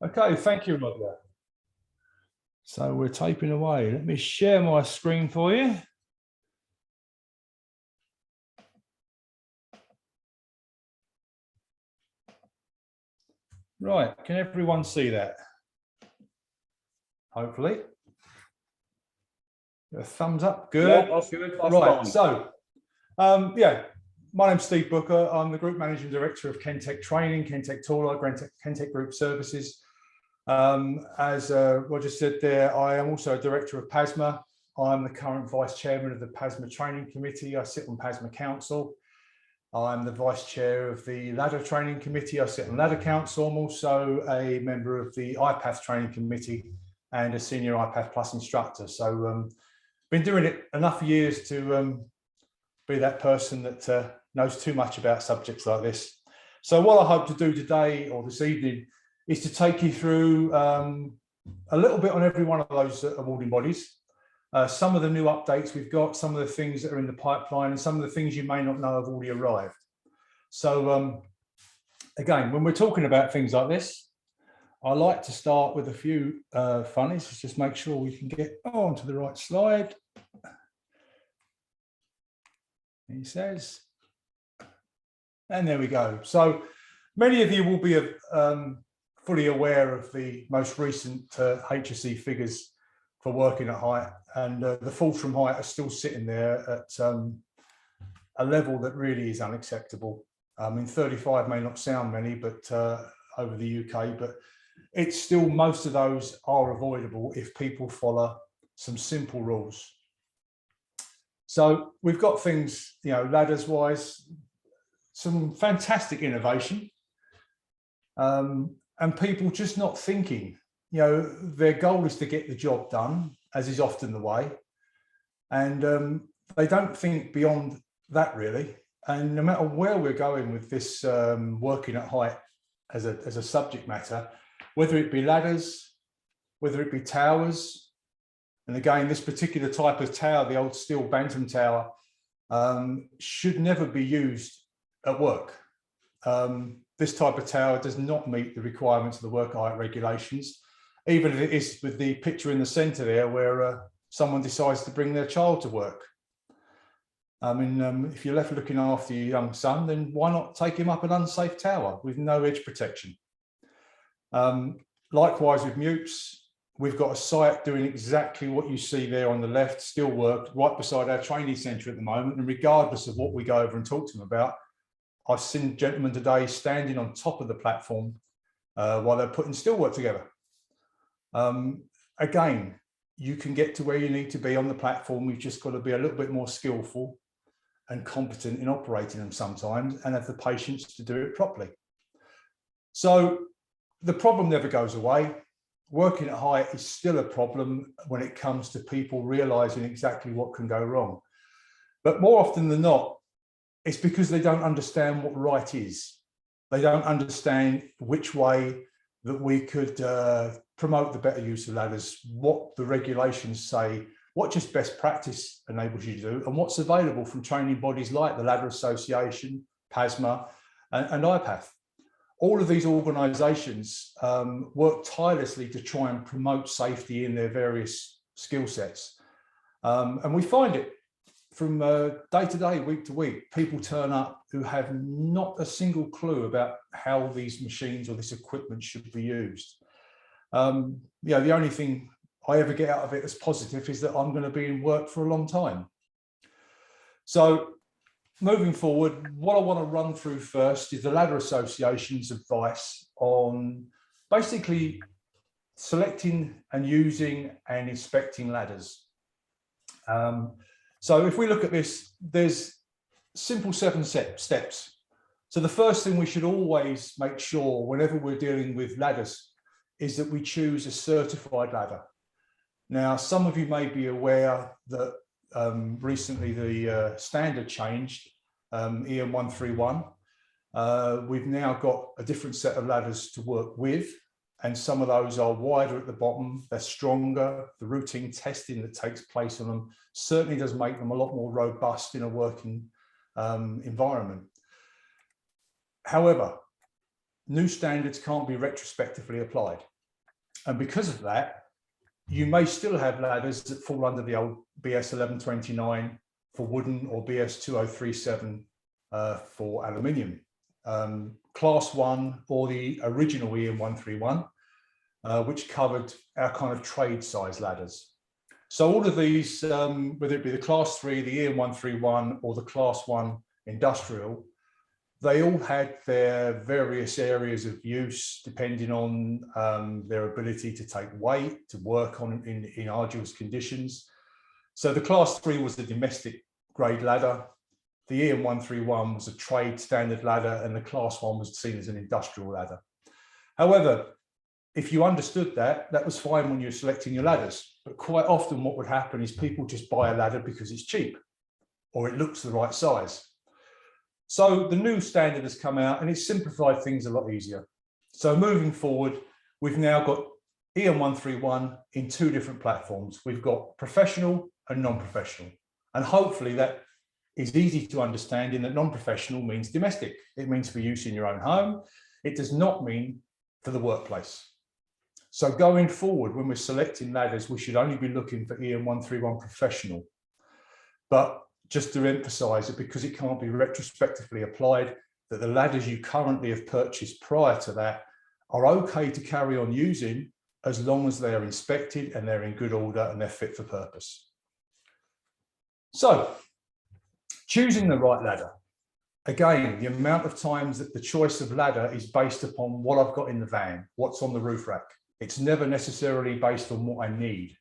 Okay, thank you, Roger. So we're taping away. Let me share my screen for you. Right, can everyone see that? Hopefully. A thumbs up, good. Yeah, that's good. That's right, fine. So, yeah, my name's Steve Booker. I'm the Group Managing Director of Kentec Training, Kentec Tooler, Kentec Group Services. As Roger said there, I am also a Director of PASMA. I'm the current Vice Chairman of the PASMA Training Committee. I sit on PASMA Council. I'm the Vice Chair of the Ladder Training Committee. I sit on Ladder Council. I'm also a member of the IPAF Training Committee and a Senior IPAF Plus instructor. So been doing it enough years to be that person that knows too much about subjects like this. So what I hope to do today or this evening is to take you through a little bit on every one of those awarding bodies. Some of the new updates we've got, some of the things that are in the pipeline, and some of the things you may not know have already arrived. So again, when we're talking about things like this, I like to start with a few funnies. Let's just make sure we can get onto the right slide. He says, and there we go. So many of you will be fully aware of the most recent HSE figures for working at height, and the falls from height are still sitting there at a level that really is unacceptable. I mean, 35 may not sound many, but over the UK, but it's still, most of those are avoidable if people follow some simple rules. So we've got things, you know, ladders wise, some fantastic innovation, and people just not thinking. You know, their goal is to get the job done, as is often the way, and they don't think beyond that really. And no matter where we're going with this working at height as a subject matter, whether it be ladders, whether it be towers, and again, this particular type of tower, the old steel bantam tower, should never be used at work. This type of tower does not meet the requirements of the work height regulations, even if it is with the picture in the centre there where someone decides to bring their child to work. I mean, if you're left looking after your young son, then why not take him up an unsafe tower with no edge protection? Likewise with MEWPs, we've got a site doing exactly what you see there on the left, still work right beside our training centre at the moment. And regardless of what we go over and talk to them about, I've seen gentlemen today standing on top of the platform while they're putting steelwork together. Again, you can get to where you need to be on the platform. We've just got to be a little bit more skillful and competent in operating them sometimes, and have the patience to do it properly. So the problem never goes away. Working at height is still a problem when it comes to people realizing exactly what can go wrong. But more often than not, it's because they don't understand what right is. They don't understand which way that we could promote the better use of ladders, what the regulations say, what just best practice enables you to do, and what's available from training bodies like the Ladder Association, PASMA, and IPAF. All of these organisations work tirelessly to try and promote safety in their various skill sets. And we find it from day to day, week to week, people turn up who have not a single clue about how these machines or this equipment should be used. You know, the only thing I ever get out of it as positive is that I'm going to be in work for a long time. So moving forward, what I want to run through first is the Ladder Association's advice on basically selecting and using and inspecting ladders. So if we look at this, there's simple 7 steps. So the first thing we should always make sure whenever we're dealing with ladders is that we choose a certified ladder. Now, some of you may be aware that recently the standard changed, EN1004. We've now got a different set of ladders to work with, and some of those are wider at the bottom, they're stronger. The routine testing that takes place on them certainly does make them a lot more robust in a working environment. However, new standards can't be retrospectively applied. And because of that, you may still have ladders that fall under the old BS 1129 for wooden or BS 2037 for aluminium. Class 1 or the original EN1004, which covered our kind of trade size ladders. So all of these, whether it be the Class 3, the EN1004 or the Class 1 industrial, they all had their various areas of use depending on their ability to take weight, to work on in arduous conditions. So the Class 3 was the domestic grade ladder, the EN1004 was a trade standard ladder, and the Class 1 was seen as an industrial ladder. However, if you understood that, that was fine when you're selecting your ladders. But quite often what would happen is people just buy a ladder because it's cheap or it looks the right size. So the new standard has come out and it's simplified things a lot easier. So moving forward, we've now got EN1004 in two different platforms. We've got professional and non-professional. And hopefully that is easy to understand in that non-professional means domestic. It means for use in your own home. It does not mean for the workplace. So going forward, when we're selecting ladders, we should only be looking for EN1004 professional. But just to emphasize it, because it can't be retrospectively applied, that the ladders you currently have purchased prior to that are okay to carry on using as long as they are inspected and they're in good order and they're fit for purpose. So choosing the right ladder. Again, the amount of times that the choice of ladder is based upon what I've got in the van, what's on the roof rack. It's never necessarily based on what I need.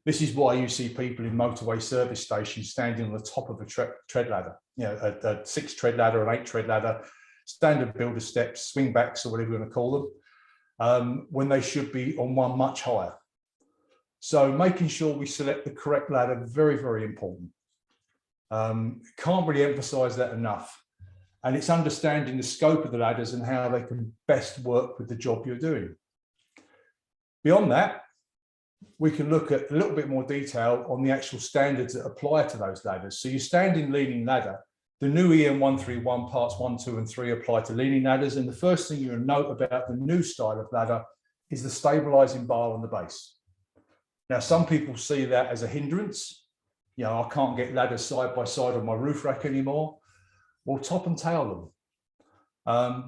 This is why you see people in motorway service stations standing on the top of a tread ladder, you know, a 6-tread ladder, an 8-tread ladder, standard builder steps, swing backs, or whatever you want to call them, when they should be on one much higher. So making sure we select the correct ladder, very, very important. Can't really emphasize that enough. And it's understanding the scope of the ladders and how they can best work with the job you're doing. Beyond that, we can look at a little bit more detail on the actual standards that apply to those ladders. So your standing leaning ladder, the new EN1004 parts 1, 2, and 3 apply to leaning ladders. And the first thing you'll note about the new style of ladder is the stabilizing bar on the base. Now, some people see that as a hindrance. You know, I can't get ladders side by side on my roof rack anymore. Well, top and tail them.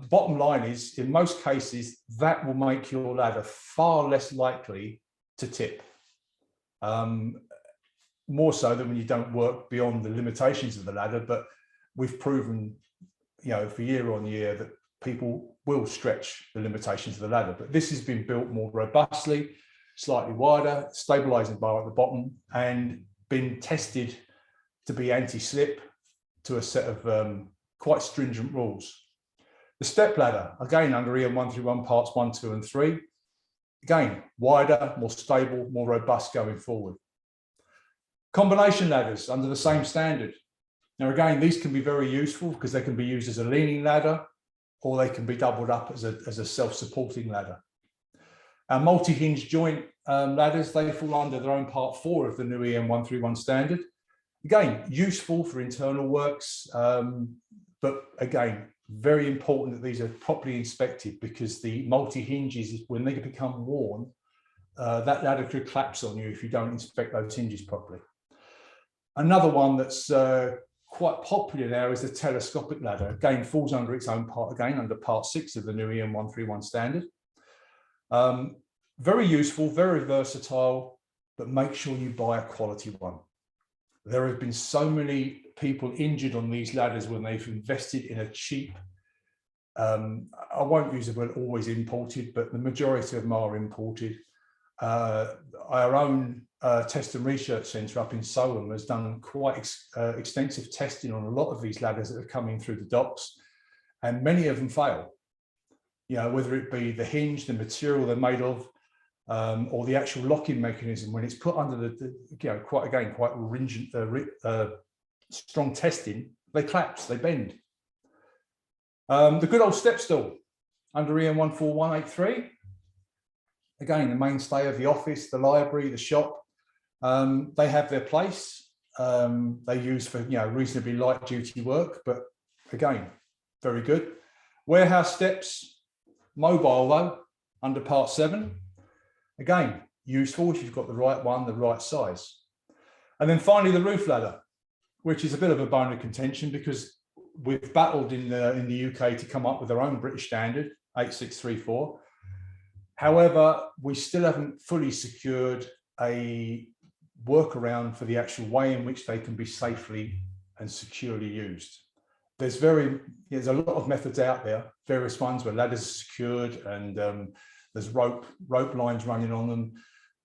Bottom line is, in most cases, that will make your ladder far less likely to tip. More so than when you don't work beyond the limitations of the ladder, but we've proven, you know, for year on year that people will stretch the limitations of the ladder. But this has been built more robustly, slightly wider, stabilizing bar at the bottom, and been tested to be anti-slip to a set of quite stringent rules. The step ladder, again, under EN1004 parts 1, 2, and 3, again, wider, more stable, more robust going forward. Combination ladders under the same standard. Now, again, these can be very useful because they can be used as a leaning ladder or they can be doubled up as a self-supporting ladder. Our multi-hinge joint ladders, they fall under their own part 4 of the new EN1004 standard. Again, useful for internal works, but again, very important that these are properly inspected because the multi-hinges, when they become worn, that ladder could collapse on you if you don't inspect those hinges properly. Another one that's quite popular now is the telescopic ladder. Again, falls under its own part, again, under part 6 of the new EN1004 standard. Very useful, very versatile, but make sure you buy a quality one. There have been so many people injured on these ladders when they've invested in a cheap, I won't use the word always imported, but the majority of them are imported. Our own test and research centre up in Solent has done quite extensive testing on a lot of these ladders that are coming through the docks, and many of them fail. You know, whether it be the hinge, the material they're made of, or the actual locking mechanism, when it's put under the you know, quite rigid, strong testing, they collapse, they bend. The good old step stool under EN14183. Again, the mainstay of the office, the library, the shop. They have their place. They use for, you know, reasonably light duty work, but again, very good. Warehouse steps, Mobile though, under part 7. Again, useful if you've got the right one, the right size. And then finally, the roof ladder, which is a bit of a bone of contention because we've battled in the UK to come up with our own British standard, 8634. However, we still haven't fully secured a workaround for the actual way in which they can be safely and securely used. There's a lot of methods out there, various ones where ladders are secured and there's rope lines running on them,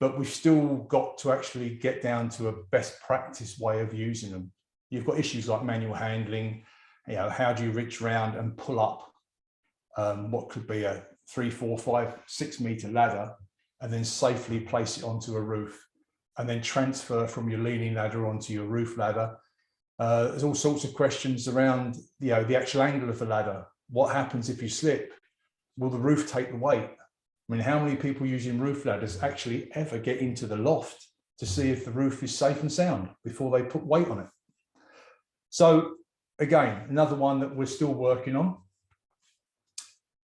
but we've still got to actually get down to a best practice way of using them. You've got issues like manual handling, how do you reach around and pull up what could be a 3, 4, 5, 6 meter ladder and then safely place it onto a roof and then transfer from your leaning ladder onto your roof ladder. There's all sorts of questions around the actual angle of the ladder. What happens if you slip? Will the roof take the weight? I mean, how many people using roof ladders actually ever get into the loft to see if the roof is safe and sound before they put weight on it? So again, another one that we're still working on.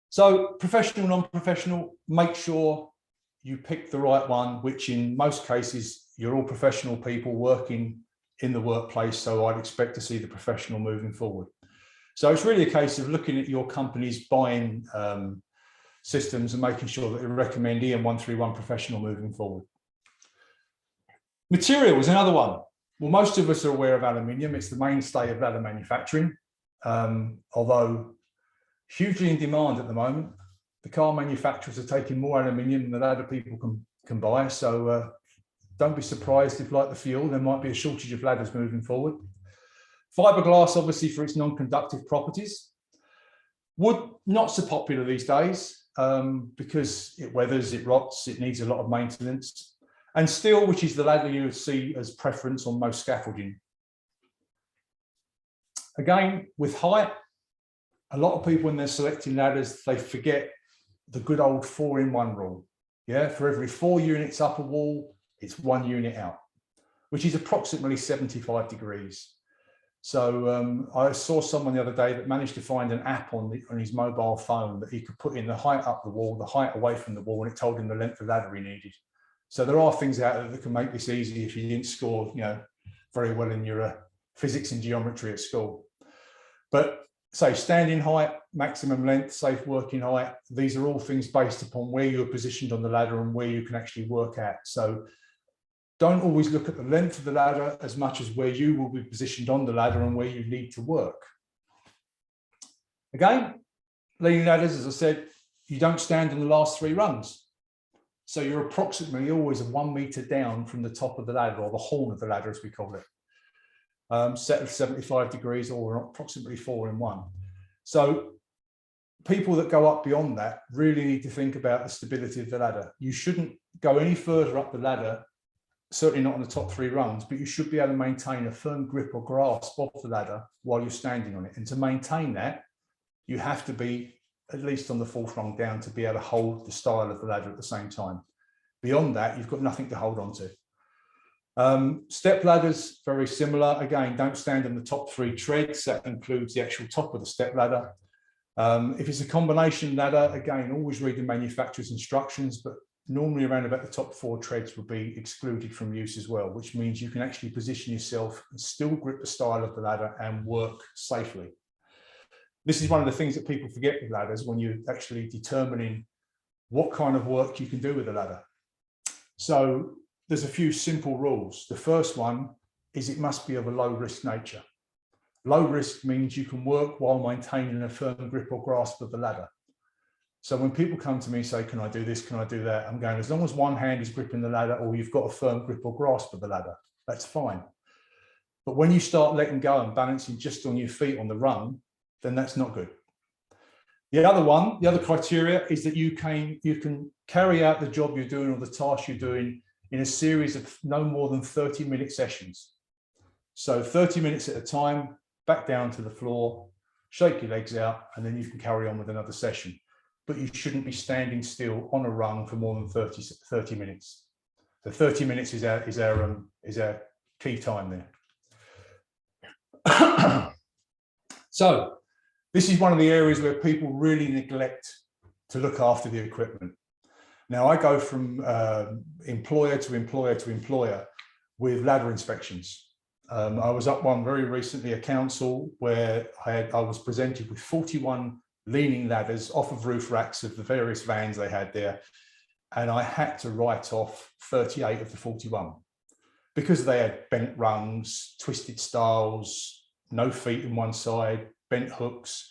So professional, non-professional, make sure you pick the right one, which in most cases, you're all professional people working in the workplace. So I'd expect to see the professional moving forward. So it's really a case of looking at your company's buying systems and making sure that they recommend EN1004 professional moving forward. Material is another one. Well, most of us are aware of aluminium. It's the mainstay of ladder manufacturing, although hugely in demand at the moment. The car manufacturers are taking more aluminium than the ladder people can buy. So don't be surprised if, like the fuel, there might be a shortage of ladders moving forward. Fiberglass, obviously, for its non-conductive properties. Wood, not so popular these days because it weathers, it rots, it needs a lot of maintenance. And steel, which is the ladder you would see as preference on most scaffolding. Again, with height, a lot of people when they're selecting ladders, they forget the good old 4-in-1 rule. Yeah, for every 4 units up a wall, it's 1 unit out, which is approximately 75 degrees. So I saw someone the other day that managed to find an app on his mobile phone that he could put in the height up the wall, the height away from the wall, and it told him the length of ladder he needed. So there are things out there that can make this easy if you didn't score, very well in your physics and geometry at school. But say standing height, maximum length, safe working height, these are all things based upon where you're positioned on the ladder and where you can actually work at. So don't always look at the length of the ladder as much as where you will be positioned on the ladder and where you need to work. Again, leaning ladders, as I said, you don't stand in the last 3 rungs. So you're approximately always 1 meter down from the top of the ladder, or the horn of the ladder, as we call it. Set of 75 degrees or approximately 4-in-1. So people that go up beyond that really need to think about the stability of the ladder. You shouldn't go any further up the ladder, certainly not on the top 3 rungs, but you should be able to maintain a firm grip or grasp of the ladder while you're standing on it. And to maintain that, you have to be at least on the 4th rung down to be able to hold the style of the ladder at the same time. Beyond that, you've got nothing to hold on to. Step ladders, very similar. Again, don't stand on the top 3 treads. That includes the actual top of the step ladder. If it's a combination ladder, again, always read the manufacturer's instructions, but normally around about the top 4 treads will be excluded from use as well, which means you can actually position yourself and still grip the style of the ladder and work safely. This is one of the things that people forget with ladders when you're actually determining what kind of work you can do with a ladder. So there's a few simple rules. The first one is it must be of a low risk nature. Low risk means you can work while maintaining a firm grip or grasp of the ladder. So when people come to me and say, can I do this, can I do that? I'm going, as long as one hand is gripping the ladder or you've got a firm grip or grasp of the ladder, that's fine. But when you start letting go and balancing just on your feet on the rung, then that's not good. The other criteria is that you can carry out the job you're doing or the task you're doing in a series of no more than 30-minute sessions. So 30 minutes at a time, back down to the floor, shake your legs out, and then you can carry on with another session. But you shouldn't be standing still on a rung for more than 30 minutes. So 30 minutes is our key time there. So this is one of the areas where people really neglect to look after the equipment. Now, I go from employer to employer to employer with ladder inspections. I was up one very recently, a council, where I was presented with 41 leaning ladders off of roof racks of the various vans they had there. And I had to write off 38 of the 41 because they had bent rungs, twisted stiles, no feet in one side, bent hooks,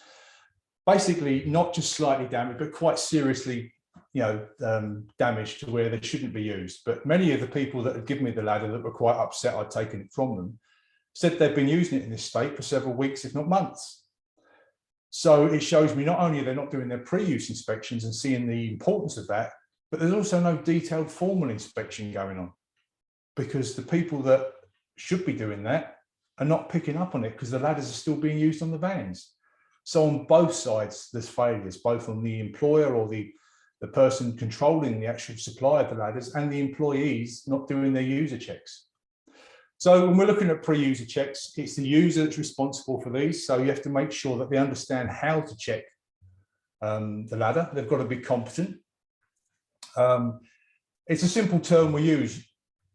basically not just slightly damaged, but quite seriously, damaged to where they shouldn't be used. But many of the people that had given me the ladder that were quite upset I'd taken it from them said they've been using it in this state for several weeks, if not months. So it shows me not only are they not doing their pre-use inspections and seeing the importance of that, but there's also no detailed formal inspection going on, because the people that should be doing that are not picking up on it because the ladders are still being used on the vans. So on both sides, there's failures, both on the employer or the person controlling the actual supply of the ladders and the employees not doing their user checks. So when we're looking at pre-user checks, it's the user that's responsible for these. So you have to make sure that they understand how to check the ladder. They've got to be competent. It's a simple term we use.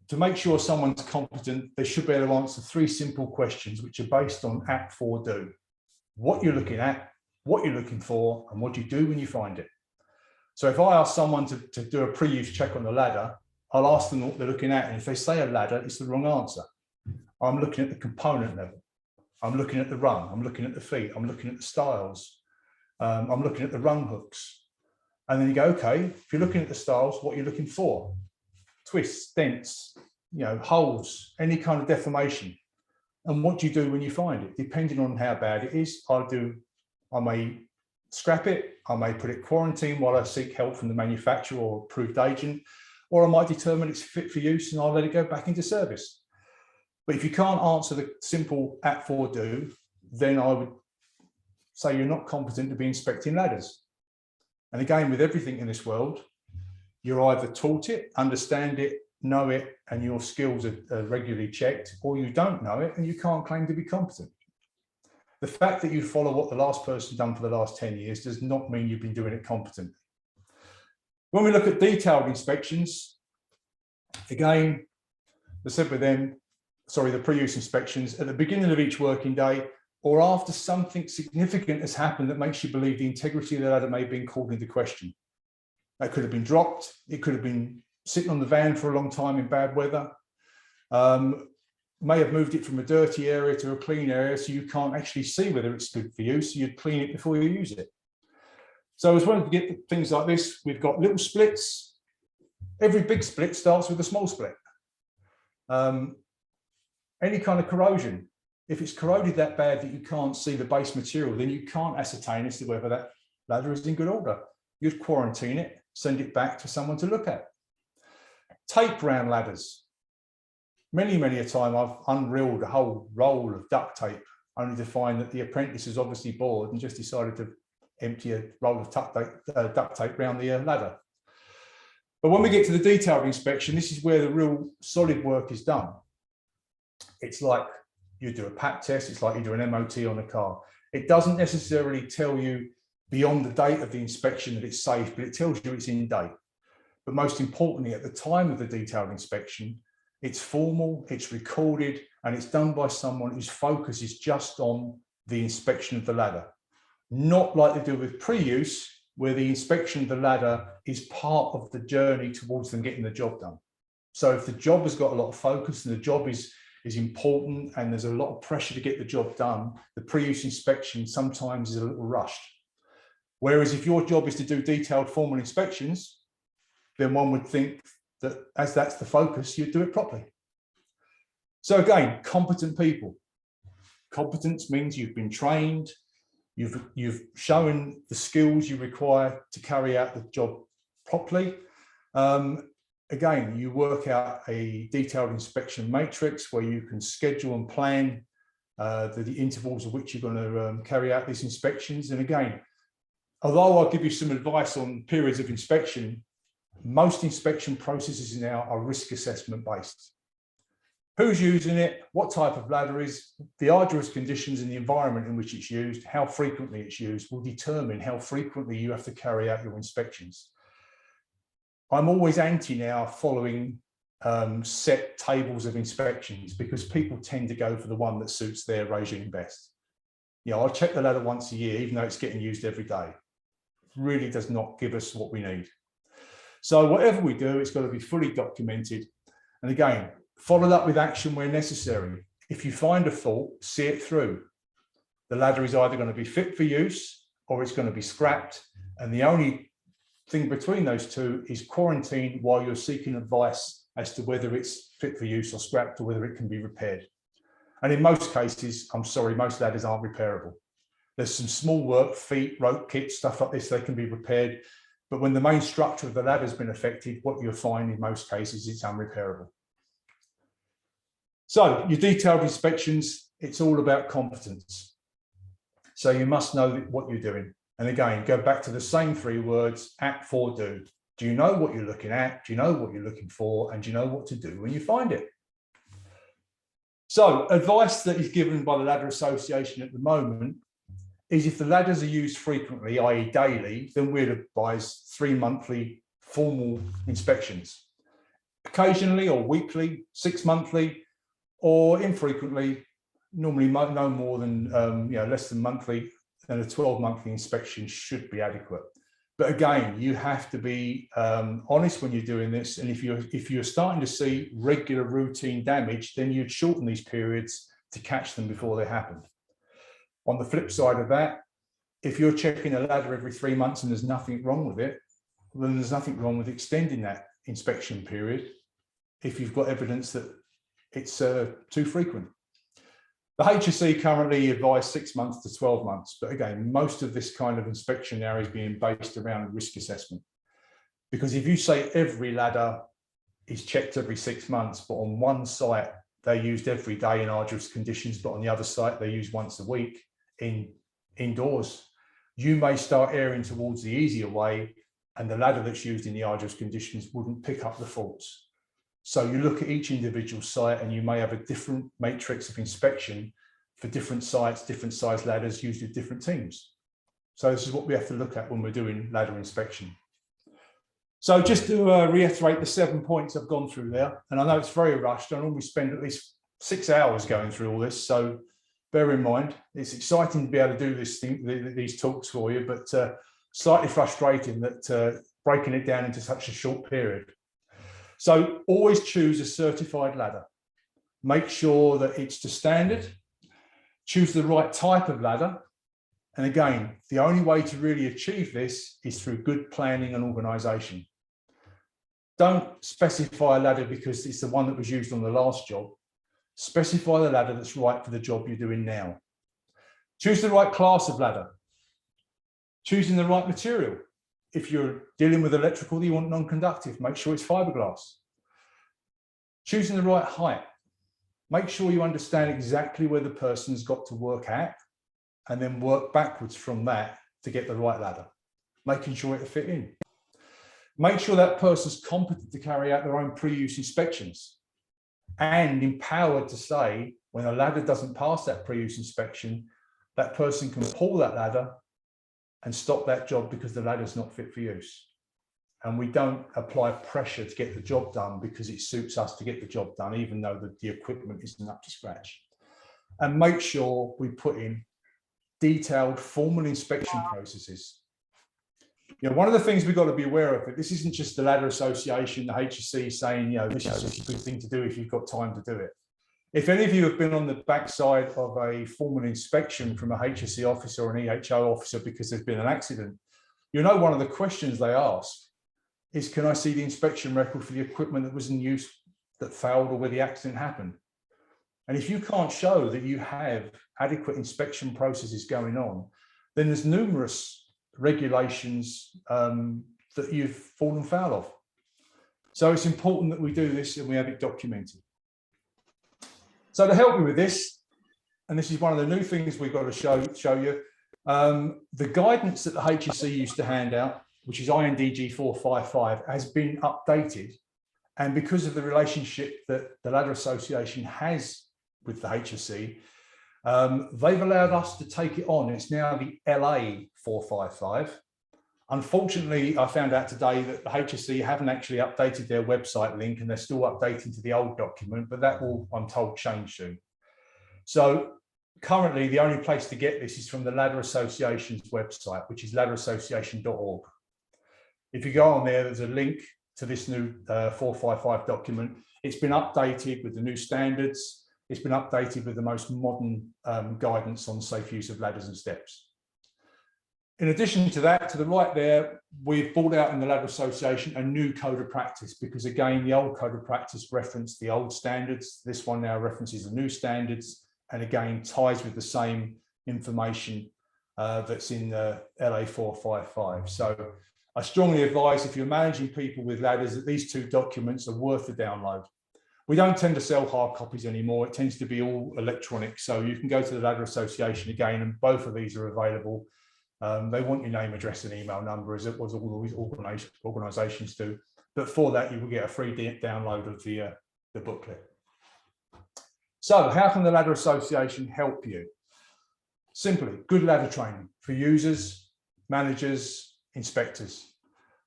To make sure someone's competent, they should be able to answer 3 simple questions, which are based on Act 4 do. What you're looking at, what you're looking for, and what you do when you find it. So if I ask someone to do a pre-use check on the ladder, I'll ask them what they're looking at. And if they say a ladder, it's the wrong answer. I'm looking at the component level. I'm looking at the rung. I'm looking at the feet. I'm looking at the stiles. I'm looking at the rung hooks. And then you go, okay, if you're looking at the stiles, what are you looking for? Twists, dents, holes, any kind of deformation. And what do you do when you find it? Depending on how bad it is, I may scrap it, I may put it quarantine while I seek help from the manufacturer or approved agent, or I might determine it's fit for use and I'll let it go back into service. But if you can't answer the simple Act 4 do, then I would say you're not competent to be inspecting ladders. And again, with everything in this world, you're either taught it, understand it, know it, and your skills are regularly checked, or you don't know it and you can't claim to be competent. The fact that you follow what the last person done for the last 10 years does not mean you've been doing it competently. When we look at detailed inspections, again, I said with them, the pre-use inspections at the beginning of each working day or after something significant has happened that makes you believe the integrity of the ladder may have been called into question. That could have been dropped. It could have been sitting on the van for a long time in bad weather. May have moved it from a dirty area to a clean area, so you can't actually see whether it's good for you, so you'd clean it before you use it. So as well as we get things like this, we've got little splits. Every big split starts with a small split. Any kind of corrosion. If it's corroded that bad that you can't see the base material, then you can't ascertain as to whether that ladder is in good order. You'd quarantine it, send it back to someone to look at. Tape round ladders. Many a time I've unreeled a whole roll of duct tape only to find that the apprentice is obviously bored and just decided to empty a roll of duct tape around the ladder. But when we get to the detailed inspection, this is where the real solid work is done. It's like you do a pack test, it's like you do an MOT on a car. It doesn't necessarily tell you beyond the date of the inspection that it's safe, but it tells you it's in date. But most importantly, at the time of the detailed inspection, it's formal, it's recorded, and it's done by someone whose focus is just on the inspection of the ladder. Not like they do with pre-use, where the inspection of the ladder is part of the journey towards them getting the job done. So if the job has got a lot of focus and the job is important and there's a lot of pressure to get the job done, the pre-use inspection sometimes is a little rushed. Whereas if your job is to do detailed formal inspections, then one would think that as that's the focus, you'd do it properly. So again, competent people. Competence means you've been trained, you've shown the skills you require to carry out the job properly. Again, you work out a detailed inspection matrix where you can schedule and plan the intervals of which you're going to carry out these inspections. And again, although I'll give you some advice on periods of inspection, most inspection processes now are risk assessment based. who's using it, what type of ladder is, the arduous conditions in the environment in which it's used, how frequently it's used will determine how frequently you have to carry out your inspections. I'm always anti now following set tables of inspections because people tend to go for the one that suits their regime best. You know, I'll check the ladder once a year, even though it's getting used every day. It really does not give us what we need. So whatever we do, it's got to be fully documented. And again, followed up with action where necessary. If you find a fault, see it through. The ladder is either going to be fit for use or it's going to be scrapped. And the only thing between those two is quarantine while you're seeking advice as to whether it's fit for use or scrapped or whether it can be repaired. And in most cases, I'm sorry, most ladders aren't repairable. There's some small work, feet, rope kits, stuff like this, they can be repaired. But when the main structure of the ladder has been affected, what you'll find in most cases, it's unrepairable. So your detailed inspections, it's all about competence. So you must know what you're doing. And again, go back to the same three words, act, for, do. Do you know what you're looking at? Do you know what you're looking for? And do you know what to do when you find it? So advice that is given by the Ladder Association at the moment is if the ladders are used frequently, i.e. daily, then we'd advise 3 monthly formal inspections. Occasionally or weekly, 6 monthly, or infrequently, normally no more than less than monthly, and a 12 monthly inspection should be adequate. But again, you have to be honest when you're doing this. And if you're starting to see regular routine damage, then you'd shorten these periods to catch them before they happen. On the flip side of that, if you're checking a ladder every 3 months and there's nothing wrong with it, then there's nothing wrong with extending that inspection period if you've got evidence that it's too frequent. The HSE currently advise 6 months to 12 months, but again, most of this kind of inspection now is being based around risk assessment. Because if you say every ladder is checked every 6 months, but on one site they're used every day in arduous conditions, but on the other site they're used once a week indoors, you may start erring towards the easier way, and the ladder that's used in the arduous conditions wouldn't pick up the faults. So you look at each individual site and you may have a different matrix of inspection for different sites, different size ladders used with different teams. So this is what we have to look at when we're doing ladder inspection. So just to reiterate the 7 points I've gone through there, and I know it's very rushed. I normally spend at least 6 hours going through all this, so bear in mind, it's exciting to be able to do these talks for you, but slightly frustrating that breaking it down into such a short period. So always choose a certified ladder. Make sure that it's to standard. Choose the right type of ladder. And again, the only way to really achieve this is through good planning and organisation. Don't specify a ladder because it's the one that was used on the last job. Specify the ladder that's right for the job you're doing now. Choose the right class of ladder. Choosing the right material. If you're dealing with electrical, you want non-conductive, make sure it's fiberglass. Choosing the right height. Make sure you understand exactly where the person's got to work at, and then work backwards from that to get the right ladder, making sure it'll fit in. Make sure that person's competent to carry out their own pre-use inspections and empowered to say, when a ladder doesn't pass that pre-use inspection, that person can pull that ladder and stop that job because the ladder's not fit for use. And we don't apply pressure to get the job done because it suits us to get the job done, even though the equipment isn't up to scratch. And make sure we put in detailed formal inspection processes. You know, one of the things we've got to be aware of, this isn't just the Ladder Association, the HSE saying, you know, this is just a good thing to do if you've got time to do it. If any of you have been on the backside of a formal inspection from a HSE officer or an EHO officer because there's been an accident, you know one of the questions they ask is, can I see the inspection record for the equipment that was in use that failed or where the accident happened? And if you can't show that you have adequate inspection processes going on, then there's numerous regulations that you've fallen foul of. So it's important that we do this and we have it documented. So to help you with this, and this is one of the new things we've got to show you, the guidance that the HSE used to hand out, which is INDG 455, has been updated And because of the relationship that the Ladder Association has with the HSE, they've allowed us to take it on. It's now the LA 455. Unfortunately, I found out today that the HSE haven't actually updated their website link, and they're still updating to the old document, but that will, I'm told, change soon. So currently, the only place to get this is from the Ladder Association's website, which is laddeраssociation.org. If you go on there, there's a link to this new 455 document. It's been updated with the new standards. It's been updated with the most modern guidance on safe use of ladders and steps. In addition to that, to the right there, we've brought out in the Ladder Association a new code of practice, because again, the old code of practice referenced the old standards. This one now references the new standards, and again, ties with the same information that's in the LA 455. So I strongly advise, if you're managing people with ladders, that these two documents are worth the download. We don't tend to sell hard copies anymore. It tends to be all electronic. So you can go to the Ladder Association again, and both of these are available. They want your name, address, and email number, as it was all these organisations do. But for that, you will get a free download of the booklet. So how can the Ladder Association help you? Simply, good ladder training for users, managers, inspectors.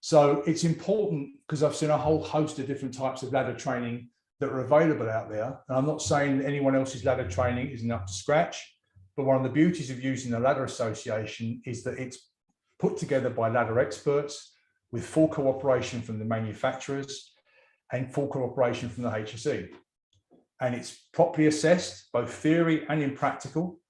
So it's important, because I've seen a whole host of different types of ladder training that are available out there. And I'm not saying that anyone else's ladder training isn't up to scratch. But one of the beauties of using the Ladder Association is that it's put together by ladder experts with full cooperation from the manufacturers and full cooperation from the HSE. And it's properly assessed, both theory and in practical.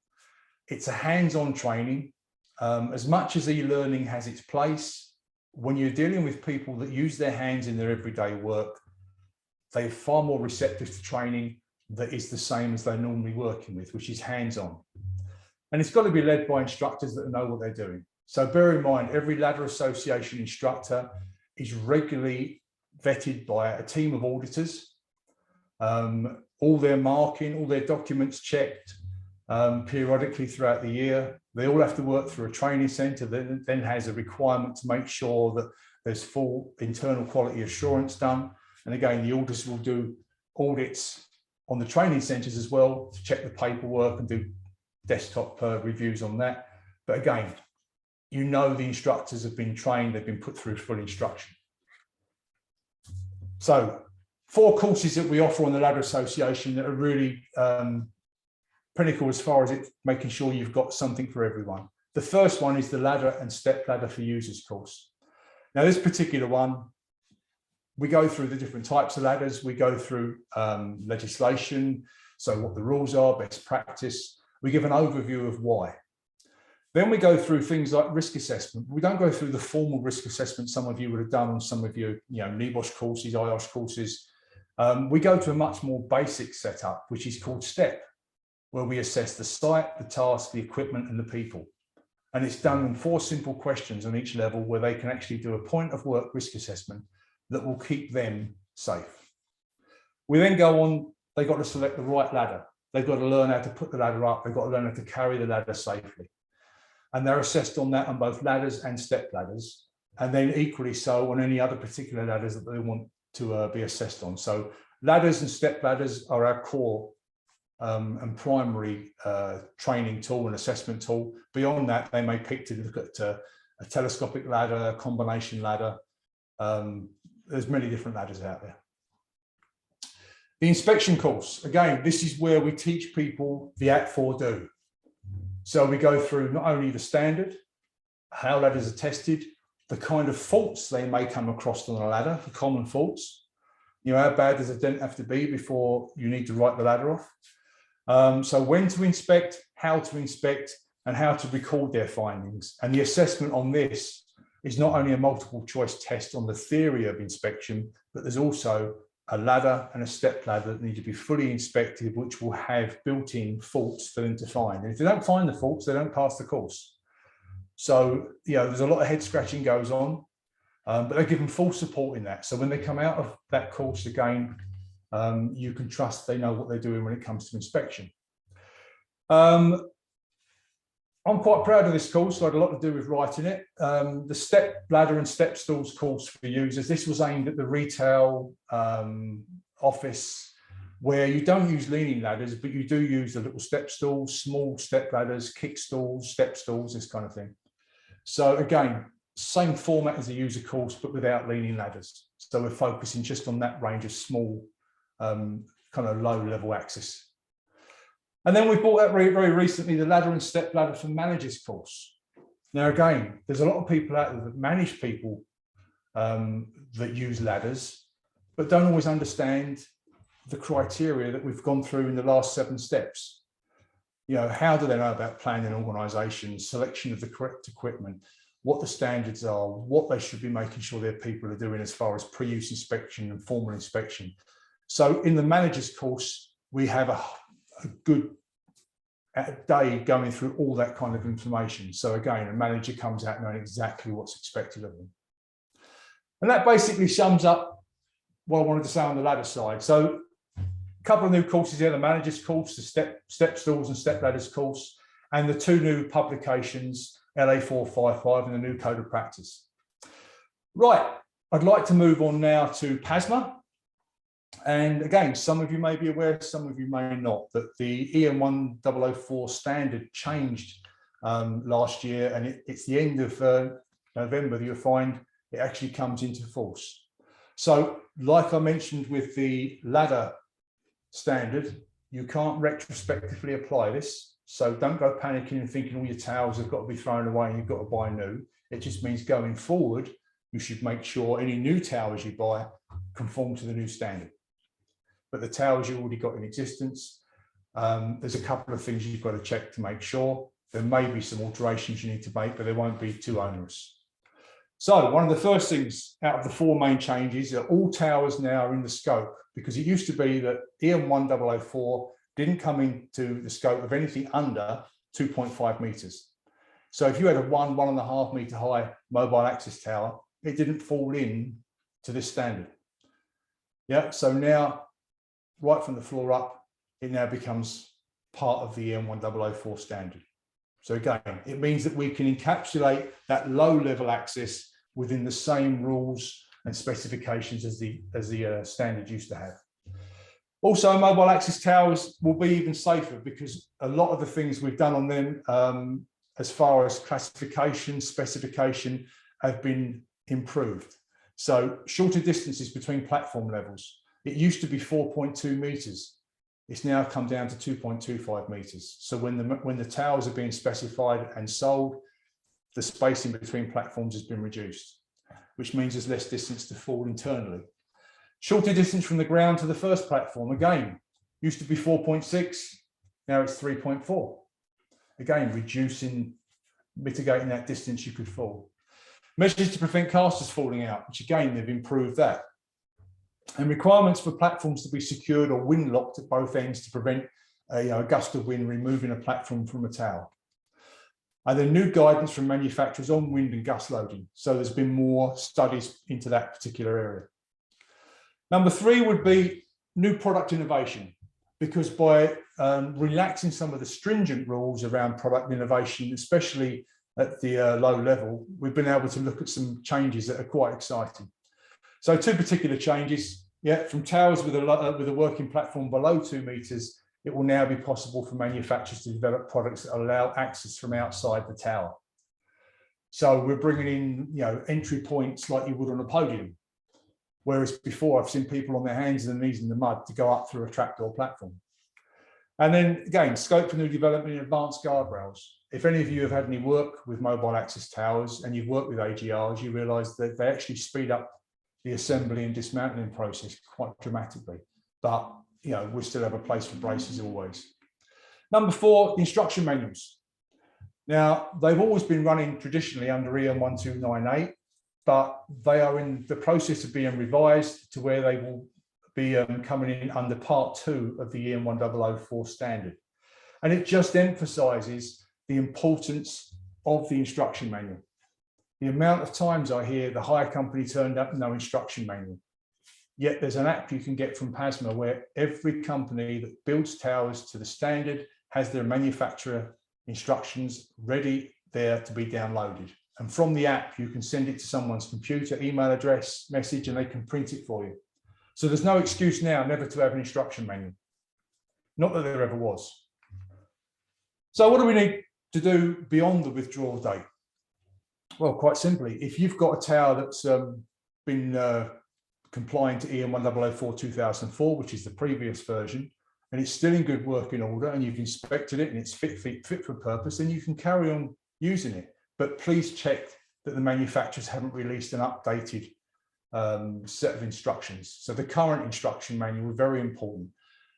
It's a hands-on training. As much as e-learning has its place, when you're dealing with people that use their hands in their everyday work, they're far more receptive to training that is the same as they're normally working with, which is hands-on. And it's got to be led by instructors that know what they're doing. So bear in mind, every Ladder Association instructor is regularly vetted by a team of auditors. All their marking, all their documents checked periodically throughout the year. They all have to work through a training centre that then has a requirement to make sure that there's full internal quality assurance done. And again, the auditors will do audits on the training centres as well to check the paperwork and do desktop reviews on that. But again, you know the instructors have been trained, they've been put through full instruction. So 4 courses that we offer on the Ladder Association that are really pinnacle as far as it making sure you've got something for everyone. The first one is the Ladder and Step Ladder for Users course. Now this particular one, we go through the different types of ladders, we go through legislation, so what the rules are, best practice. We give an overview of why. Then we go through things like risk assessment. We don't go through the formal risk assessment some of you would have done on some of your MEWP courses, IOSH courses. We go to a much more basic setup, which is called STEP, where we assess the site, the task, the equipment, and the people. And it's done in 4 simple questions on each level, where they can actually do a point of work risk assessment that will keep them safe. We then go on, they've got to select the right ladder. They've got to learn how to put the ladder up. They've got to learn how to carry the ladder safely. And they're assessed on that on both ladders and step ladders. And then equally so on any other particular ladders that they want to be assessed on. So ladders and step ladders are our core and primary training tool and assessment tool. Beyond that, they may pick to look at a telescopic ladder, a combination ladder. There's many different ladders out there. The inspection course, again, this is where we teach people the At-4 Do. So we go through not only the standard, how ladders are tested, the kind of faults they may come across on a ladder, the common faults. How bad does a dent have to be before you need to write the ladder off? So when to inspect, how to inspect, and how to record their findings. And the assessment on this is not only a multiple choice test on the theory of inspection, but there's also a ladder and a step ladder that need to be fully inspected, which will have built-in faults for them to find. And if they don't find the faults, they don't pass the course. So, there's a lot of head scratching goes on, but they're given full support in that. So when they come out of that course again, you can trust they know what they're doing when it comes to inspection. I'm quite proud of this course. So I had a lot to do with writing it. The step ladder and step stools course for users. This was aimed at the retail office, where you don't use leaning ladders, but you do use the little step stools, small step ladders, kick stools, step stools, this kind of thing. So again, same format as a user course, but without leaning ladders. So we're focusing just on that range of small, kind of low level access. And then we brought out very recently the ladder and step ladder for managers course. Now, again, there's a lot of people out there that manage people that use ladders, but don't always understand the criteria that we've gone through in the last 7 steps. You know, how do they know about planning and organisation, selection of the correct equipment, what the standards are, what they should be making sure their people are doing as far as pre-use inspection and formal inspection. So in the managers course, we have a good day going through all that kind of information. So again, a manager comes out knowing exactly what's expected of them. And that basically sums up what I wanted to say on the ladder side. So a couple of new courses here, the managers course, the step stools and step ladders course, and the 2 new publications, LA455 and the new code of practice. Right, I'd like to move on now to PASMA. And again, some of you may be aware, some of you may not, that the EN1004 standard changed last year, and it's the end of November that you'll find it actually comes into force. So like I mentioned with the ladder standard, you can't retrospectively apply this. So don't go panicking and thinking all your towels have got to be thrown away and you've got to buy new. It just means going forward, you should make sure any new towels you buy conform to the new standard. But the towels you already got in existence, there's a couple of things you've got to check to make sure. There may be some alterations you need to make, but they won't be too onerous. So one of the first things out of the 4 main changes are all towers now are in the scope, because it used to be that EN1004 didn't come into the scope of anything under 2.5 meters. So if you had a 1.5 meter high mobile access tower, it didn't fall in to this standard. Yeah, so now, right from the floor up, it now becomes part of the EN1004 standard. So again, it means that we can encapsulate that low level access within the same rules and specifications as the standard used to have. Also, mobile access towers will be even safer, because a lot of the things we've done on them as far as classification, specification, have been improved. So shorter distances between platform levels. It used to be 4.2 meters. It's now come down to 2.25 meters. So when the towers are being specified and sold, the spacing between platforms has been reduced, which means there's less distance to fall internally. Shorter distance from the ground to the first platform, again, used to be 4.6, now it's 3.4. Again, mitigating that distance you could fall. Measures to prevent casters falling out, which again, they've improved that. And requirements for platforms to be secured or wind locked at both ends to prevent a gust of wind removing a platform from a tower. And then new guidance from manufacturers on wind and gust loading. So there's been more studies into that particular area. Number 3 would be new product innovation, because by relaxing some of the stringent rules around product innovation, especially at the low level, we've been able to look at some changes that are quite exciting. So 2 particular changes, from towers with a working platform below 2 meters, it will now be possible for manufacturers to develop products that allow access from outside the tower. So we're bringing in, entry points like you would on a podium. Whereas before, I've seen people on their hands and knees in the mud to go up through a trapdoor platform. And then again, scope for new development in advanced guardrails. If any of you have had any work with mobile access towers and you've worked with AGRs, you realise that they actually speed up the assembly and dismantling process quite dramatically. But we still have a place for braces always. Number 4, instruction manuals. Now, they've always been running traditionally under EN1298, but they are in the process of being revised to where they will be coming in under part 2 of the EN1004 standard. And it just emphasizes the importance of the instruction manual. The amount of times I hear the hire company turned up no instruction manual. Yet there's an app you can get from PASMA where every company that builds towers to the standard has their manufacturer instructions ready there to be downloaded. And from the app, you can send it to someone's computer, email address, message, and they can print it for you. So there's no excuse now never to have an instruction manual. Not that there ever was. So what do we need to do beyond the withdrawal date? Well, quite simply, if you've got a tower that's been compliant to EN1004 2004, which is the previous version, and it's still in good working order, and you've inspected it and it's fit for purpose, then you can carry on using it. But please check that the manufacturers haven't released an updated set of instructions. So the current instruction manual is very important.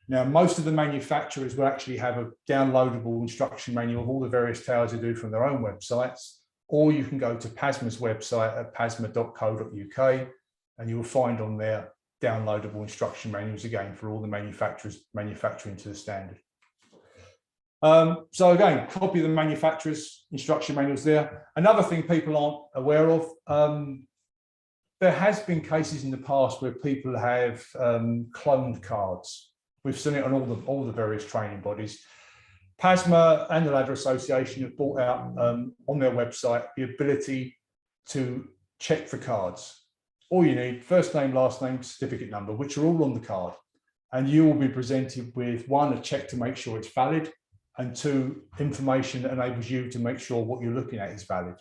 Now, most of the manufacturers will actually have a downloadable instruction manual of all the various towers they do from their own websites, or you can go to PASMA's website at pasma.co.uk, and you will find on there downloadable instruction manuals again for all the manufacturers manufacturing to the standard. So again, copy the manufacturer's instruction manuals there. Another thing people aren't aware of, there has been cases in the past where people have cloned cards. We've seen it on all the various training bodies. PASMA and the Ladder Association have brought out on their website the ability to check for cards. All you need, first name, last name, certificate number, which are all on the card. And you will be presented with one, a check to make sure it's valid, and two, information that enables you to make sure what you're looking at is valid.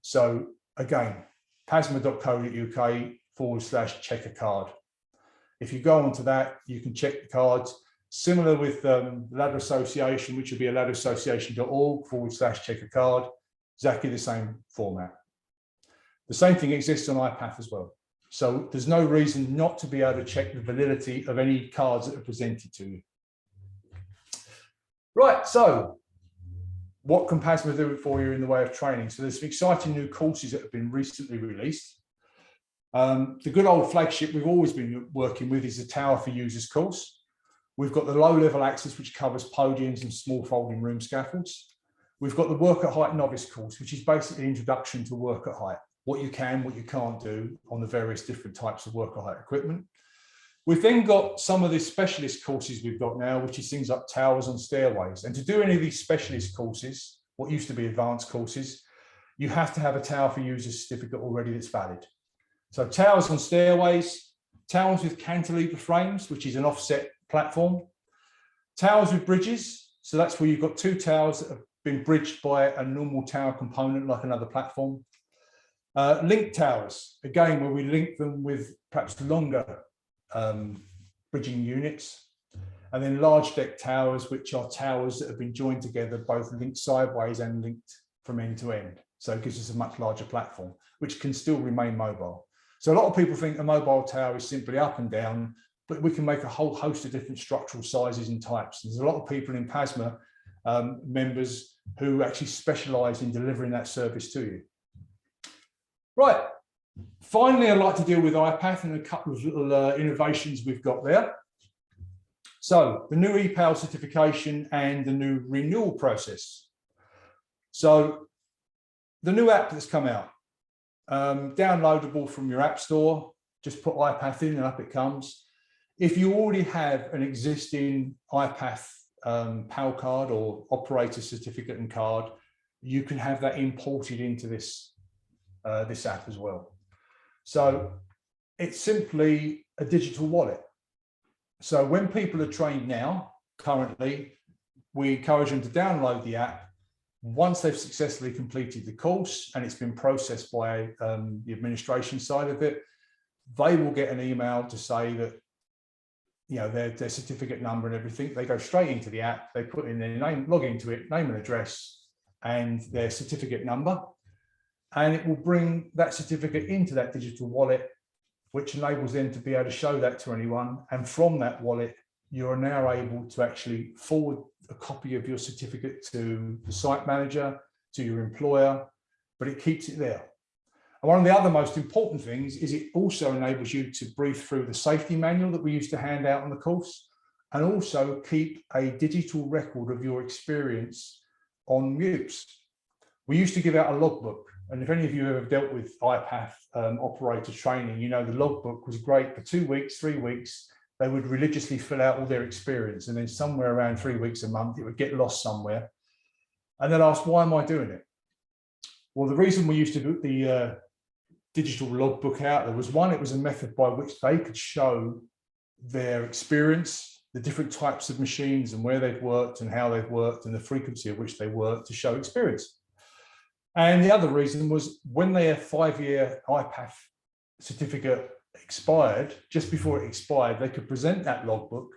So again, pasma.co.uk/check a card. If you go onto that, you can check the cards. Similar with the Ladder Association, which will be ladder.association.org/check a card, exactly the same format. The same thing exists on IPAF as well. So there's no reason not to be able to check the validity of any cards that are presented to you. Right, so what can PASMA do for you in the way of training? So there's some exciting new courses that have been recently released. The good old flagship we've always been working with is the Tower for Users course. We've got the low-level access, which covers podiums and small folding room scaffolds. We've got the Work at Height Novice course, which is basically introduction to work at height, what you can, what you can't do on the various different types of work at height equipment. We've then got some of the specialist courses we've got now, which is things like towers on stairways. And to do any of these specialist courses, what used to be advanced courses, you have to have a Tower for Users certificate already that's valid. So towers on stairways, towers with cantilever frames, which is an offset platform, towers with bridges. So that's where you've got two towers that have been bridged by a normal tower component like another platform. Link towers, again, where we link them with perhaps longer bridging units. And then large deck towers, which are towers that have been joined together, both linked sideways and linked from end to end. So it gives us a much larger platform, which can still remain mobile. So a lot of people think a mobile tower is simply up and down, but we can make a whole host of different structural sizes and types. There's a lot of people in PASMA members who actually specialize in delivering that service to you. Right, finally, I'd like to deal with IPAF and a couple of little innovations we've got there. So the new EPAL certification and the new renewal process. So the new app that's come out, downloadable from your app store, just put IPAF in and up it comes. If you already have an existing IPAF PAL card or operator certificate and card, you can have that imported into this app as well. So it's simply a digital wallet. So when people are trained now, currently, we encourage them to download the app. Once they've successfully completed the course and it's been processed by the administration side of it, they will get an email to say that, you know, their certificate number and everything. They go straight into the app, they put in their name, log into it, name and address, and their certificate number. And it will bring that certificate into that digital wallet, which enables them to be able to show that to anyone. And from that wallet, you are now able to actually forward a copy of your certificate to the site manager, to your employer, but it keeps it there. And one of the other most important things is it also enables you to breathe through the safety manual that we used to hand out on the course, and also keep a digital record of your experience on MEWPs. We used to give out a logbook. And if any of you have ever dealt with IPAF operator training, you know the logbook was great for 2 weeks, 3 weeks. They would religiously fill out all their experience, and then somewhere around 3 weeks a month, it would get lost somewhere. And they'll ask, why am I doing it? Well, the reason we used to put the digital logbook out, there was one, it was a method by which they could show their experience, the different types of machines and where they've worked and how they've worked and the frequency at which they work to show experience. And the other reason was when their 5-year IPAF certificate expired, just before it expired, they could present that logbook.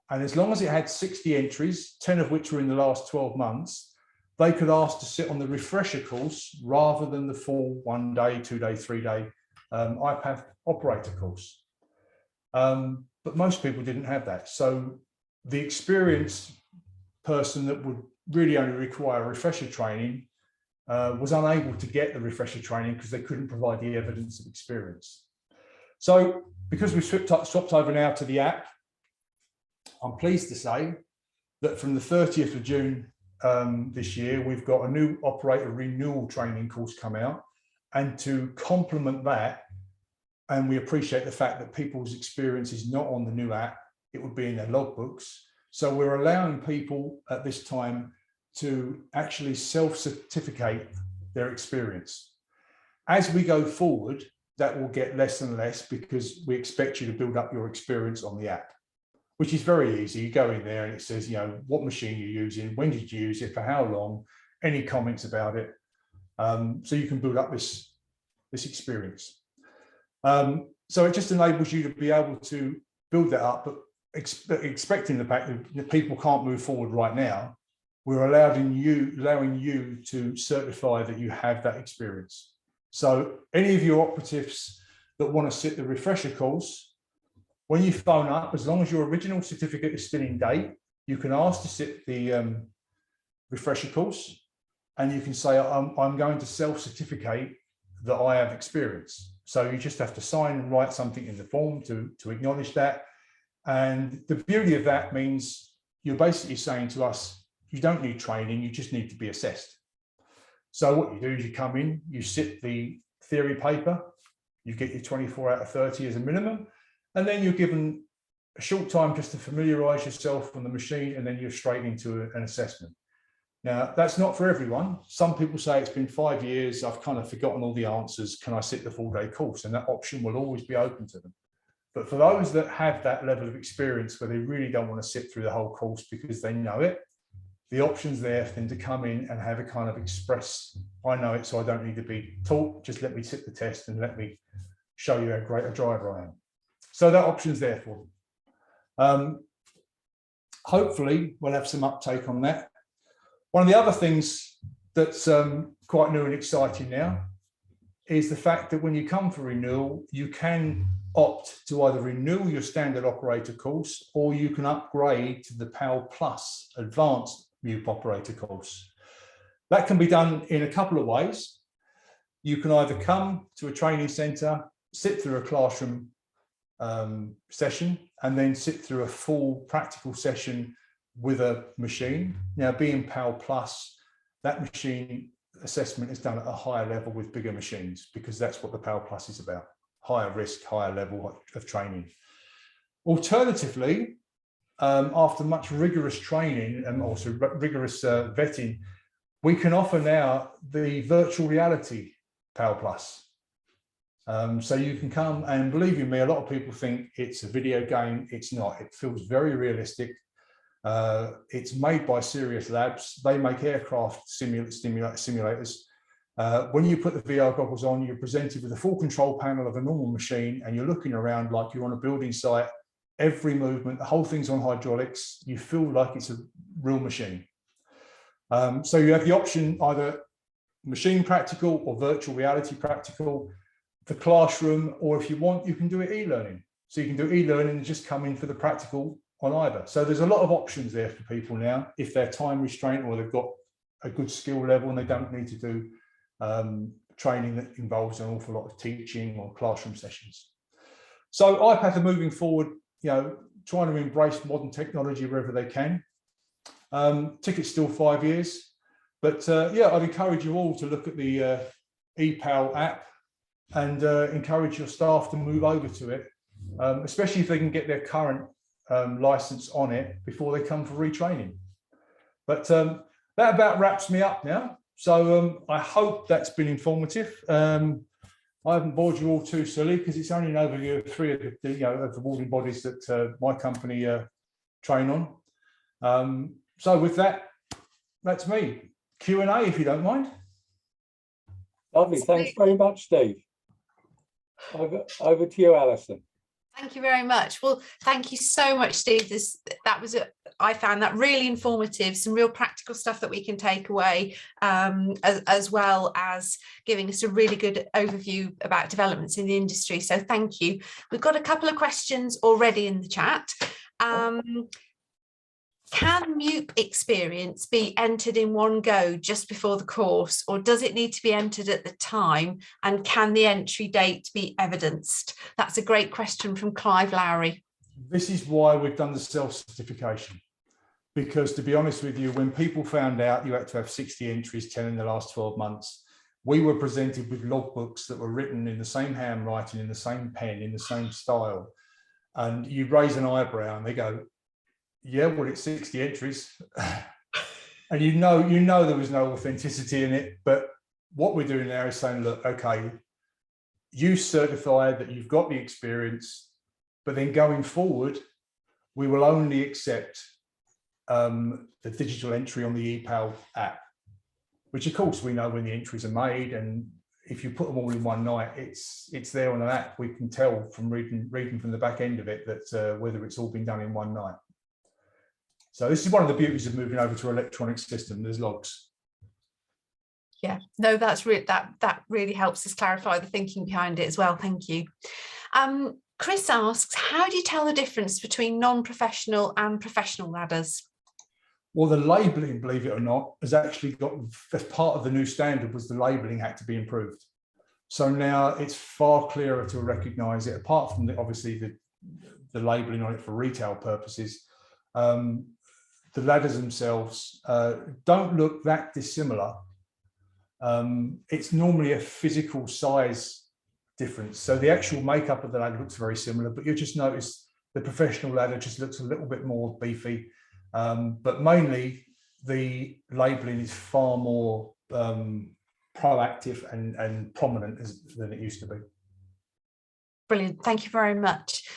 And as long as it had 60 entries, 10 of which were in the last 12 months, they could ask to sit on the refresher course rather than the full 1-day, 2-day, 3-day IPAF operator course. But most people didn't have that. So the experienced person that would really only require refresher training was unable to get the refresher training because they couldn't provide the evidence of experience. So because we've swapped over now to the app, I'm pleased to say that from the 30th of June this year, we've got a new operator renewal training course come out. And to complement that, and we appreciate the fact that people's experience is not on the new app, it would be in their logbooks. So we're allowing people at this time to actually self-certificate their experience. As we go forward, that will get less and less because we expect you to build up your experience on the app, which is very easy. You go in there and it says, you know, what machine you're using, when did you use it, for how long, any comments about it. So you can build up this experience. So it just enables you to be able to build that up, but expecting the fact that people can't move forward right now, we're allowing you to certify that you have that experience. So any of your operatives that want to sit the refresher course, when you phone up, as long as your original certificate is still in date, you can ask to sit the refresher course, and you can say, I'm going to self-certificate that I have experience. So you just have to sign and write something in the form to acknowledge that. And the beauty of that means you're basically saying to us, you don't need training, you just need to be assessed. So what you do is you come in, you sit the theory paper, you get your 24 out of 30 as a minimum, and then you're given a short time just to familiarize yourself on the machine, and then you're straight into an assessment. Now, that's not for everyone. Some people say it's been 5 years, I've kind of forgotten all the answers, can I sit the full-day course? And that option will always be open to them. But for those that have that level of experience where they really don't want to sit through the whole course because they know it, the option's there for them to come in and have a kind of express, I know it, so I don't need to be taught, just let me sit the test and let me show you how great a driver I am. So that option's there for them. Hopefully we'll have some uptake on that. One of the other things that's quite new and exciting now is the fact that when you come for renewal, you can opt to either renew your standard operator course, or you can upgrade to the PAL Plus Advanced MEWP operator course. That can be done in a couple of ways. You can either come to a training centre, sit through a classroom session, and then sit through a full practical session with a machine. Now, being PAL Plus, that machine assessment is done at a higher level with bigger machines, because that's what the PAL Plus is about, higher risk, higher level of training. Alternatively, after much rigorous training and also rigorous vetting, we can offer now the virtual reality PAL Plus. So you can come, and believe you me, a lot of people think it's a video game. It's not. It feels very realistic. It's made by Serious Labs. They make aircraft simulators. When you put the VR goggles on, you're presented with a full control panel of a normal machine, and you're looking around like you're on a building site. Every movement, the whole thing's on hydraulics. You feel like it's a real machine. So you have the option either machine practical or virtual reality practical, the classroom, or if you want, you can do it e-learning. So you can do e-learning and just come in for the practical on either. So there's a lot of options there for people now, if they're time restrained or they've got a good skill level and they don't need to do training that involves an awful lot of teaching or classroom sessions. So IPAF are moving forward, you know, trying to embrace modern technology wherever they can. Ticket's still 5 years, but yeah, I'd encourage you all to look at the ePAL app and encourage your staff to move over to it, especially if they can get their current license on it before they come for retraining. But that about wraps me up now. So I hope that's been informative. I haven't bored you all too silly because it's only an overview of 3 of the, of the awarding bodies that my company train on. So with that, that's me. Q&A, if you don't mind. Lovely. Thanks very much, Steve. Over to you, Alison. Thank you very much. Well, thank you so much, Steve. I found that really informative, some real practical stuff that we can take away, as well as giving us a really good overview about developments in the industry. So thank you. We've got a couple of questions already in the chat. Can MEWP experience be entered in one go just before the course, or does it need to be entered at the time? And can the entry date be evidenced? That's a great question from Clive Lowry. This is why we've done the self-certification, because to be honest with you, when people found out you had to have 60 entries, 10 in the last 12 months, we were presented with logbooks that were written in the same handwriting, in the same pen, in the same style. And you raise an eyebrow and they go, yeah, well, it's 60 entries. And you know there was no authenticity in it. But what we're doing now is saying, look, okay, you certify that you've got the experience, but then going forward, we will only accept the digital entry on the EPAL app, which of course we know when the entries are made, and if you put them all in one night, it's there on an app. We can tell from reading from the back end of it that whether it's all been done in one night. So this is one of the beauties of moving over to an electronic system. There's logs. Yeah, no, that really helps us clarify the thinking behind it as well. Thank you. Chris asks, how do you tell the difference between non-professional and professional ladders? Well, the labelling, believe it or not, has actually got, as part of the new standard, was the labelling had to be improved. So now it's far clearer to recognise it, apart from obviously the labelling on it for retail purposes. The ladders themselves don't look that dissimilar. It's normally a physical size difference. So the actual makeup of the ladder looks very similar, but you'll just notice the professional ladder just looks a little bit more beefy. But mainly the labelling is far more proactive and prominent than it used to be. Brilliant, thank you very much.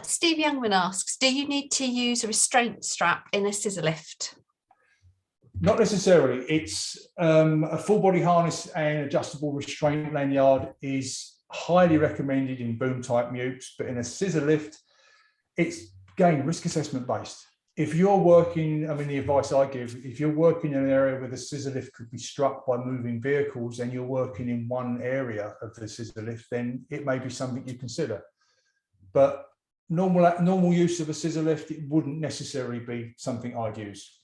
Steve Youngman asks, do you need to use a restraint strap in a scissor lift? Not necessarily. It's a full body harness and adjustable restraint lanyard is highly recommended in boom type MEWPs, but in a scissor lift, it's again risk assessment based. If you're working, I mean, the advice I give, if you're working in an area where the scissor lift could be struck by moving vehicles and you're working in one area of the scissor lift, then it may be something you consider. But normal use of a scissor lift, it wouldn't necessarily be something I'd use.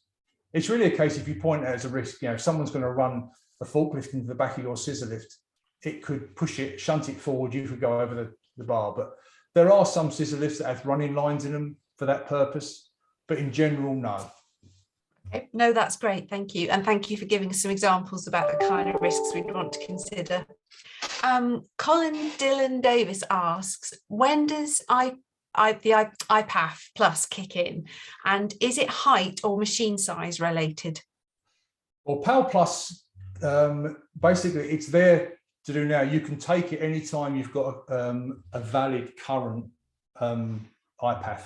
It's really a case if you point out as a risk, if someone's going to run a forklift into the back of your scissor lift, it could push it, shunt it forward, you could go over the bar. But there are some scissor lifts that have running lines in them for that purpose. But in general, no. Okay. No, that's great. Thank you. And thank you for giving us some examples about the kind of risks we'd want to consider. Colin Dylan Davis asks, when does the IPAF Plus kick in? And is it height or machine size related? Well, PAL Plus, basically, it's there to do now. You can take it anytime you've got a valid current IPAF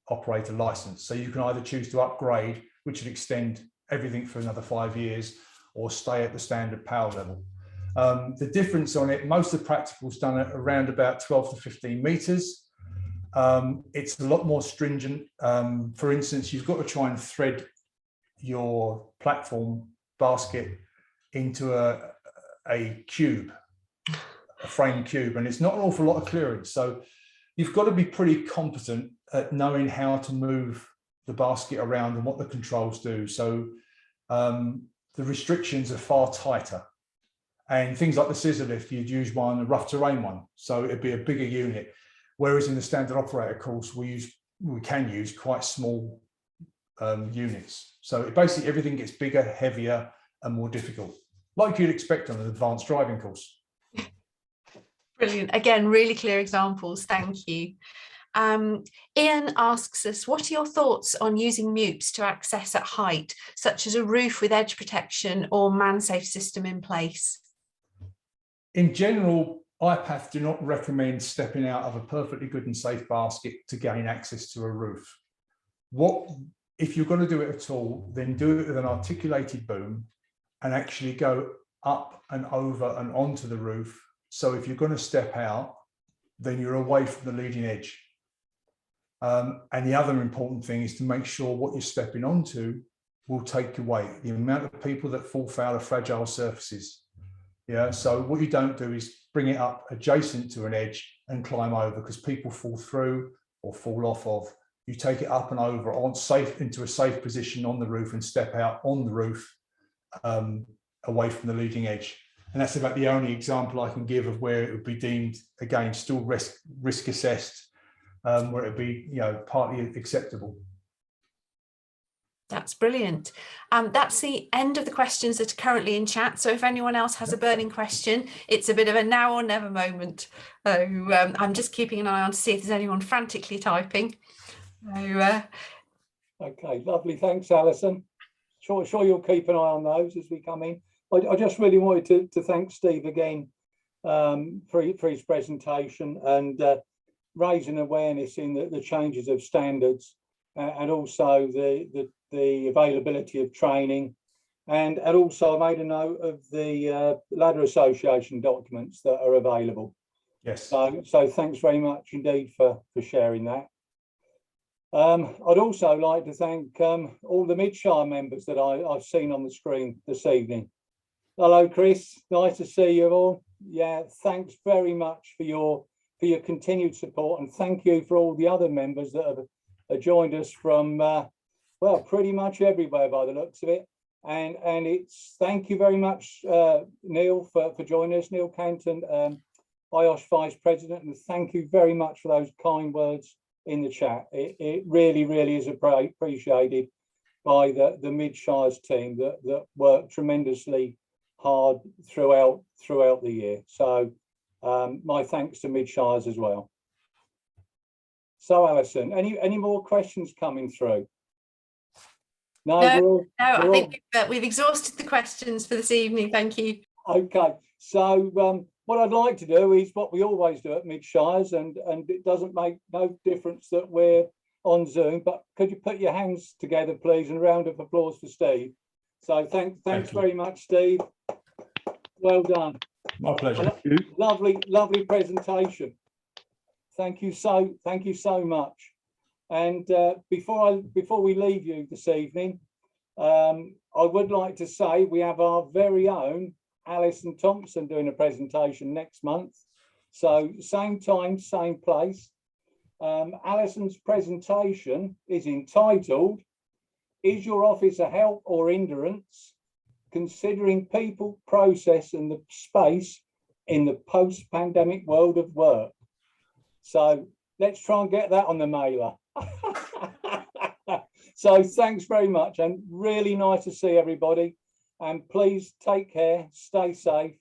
operator license. So you can either choose to upgrade, which would extend everything for another 5 years, or stay at the standard PAL level. The difference on it, most of the practical's done at around about 12 to 15 meters. It's a lot more stringent. For instance, you've got to try and thread your platform basket into a cube, a frame cube, and it's not an awful lot of clearance. So you've got to be pretty competent at knowing how to move the basket around and what the controls do. So the restrictions are far tighter. And things like the scissor lift, you'd use one, a rough terrain one. So it'd be a bigger unit. Whereas in the standard operator course, we can use quite small units. So basically everything gets bigger, heavier, and more difficult, like you'd expect on an advanced driving course. Brilliant. Again, really clear examples. Thank you. Ian asks us, what are your thoughts on using MEWPs to access at height, such as a roof with edge protection or man-safe system in place? In general, IPAF do not recommend stepping out of a perfectly good and safe basket to gain access to a roof. If you're going to do it at all, then do it with an articulated boom and actually go up and over and onto the roof. So if you're going to step out, then you're away from the leading edge. And the other important thing is to make sure what you're stepping onto will take your weight. The amount of people that fall foul of fragile surfaces. Yeah, so what you don't do is bring it up adjacent to an edge and climb over, because people fall through or fall off of. You take it up and over into a safe position on the roof and step out on the roof away from the leading edge. And that's about the only example I can give of where it would be deemed, again, still risk assessed, where it would be, you know, partly acceptable. That's brilliant. That's the end of the questions that are currently in chat. So if anyone else has a burning question, it's a bit of a now or never moment. So I'm just keeping an eye on to see if there's anyone frantically typing. So, okay, lovely. Thanks, Alison. Sure you'll keep an eye on those as we come in. I just really wanted to thank Steve again for his presentation and raising awareness in the changes of standards and also the availability of training, and also I made a note of the Ladder Association documents that are available. Yes. So thanks very much indeed for sharing that. I'd also like to thank all the Midshire members that I've seen on the screen this evening. Hello, Chris. Nice to see you all. Yeah, thanks very much for your continued support, and thank you for all the other members that have joined us from well, pretty much everywhere by the looks of it. And it's thank you very much, Neil, for joining us, Neil Canton, IOSH Vice President, and thank you very much for those kind words in the chat. It really, really is appreciated by the Midshires team that worked tremendously hard throughout the year. So my thanks to Midshires as well. So Alison, any more questions coming through? No, I think we've exhausted the questions for this evening. Thank you. Okay, so what I'd like to do is what we always do at Midshires, and it doesn't make no difference that we're on Zoom, but could you put your hands together, please, and a round of applause for Steve. So thanks very much, Steve. Well done. My pleasure. Lovely presentation. Thank you so much. And before we leave you this evening, I would like to say we have our very own Alison Thompson doing a presentation next month. So same time, same place. Alison's presentation is entitled, "Is your office a help or hindrance? Considering people, process and the space in the post-pandemic world of work." So let's try and get that on the mailer. So thanks very much, and really nice to see everybody. And please take care, stay safe,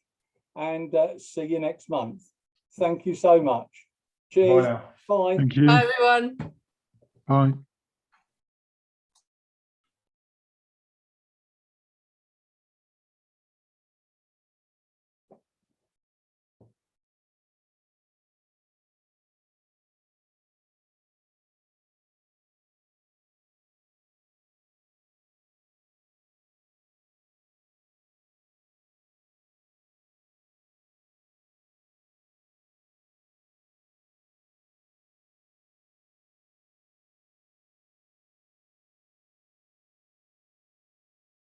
and see you next month. Thank you so much. Cheers. Bye now. Bye. Thank you. Bye, everyone. Bye.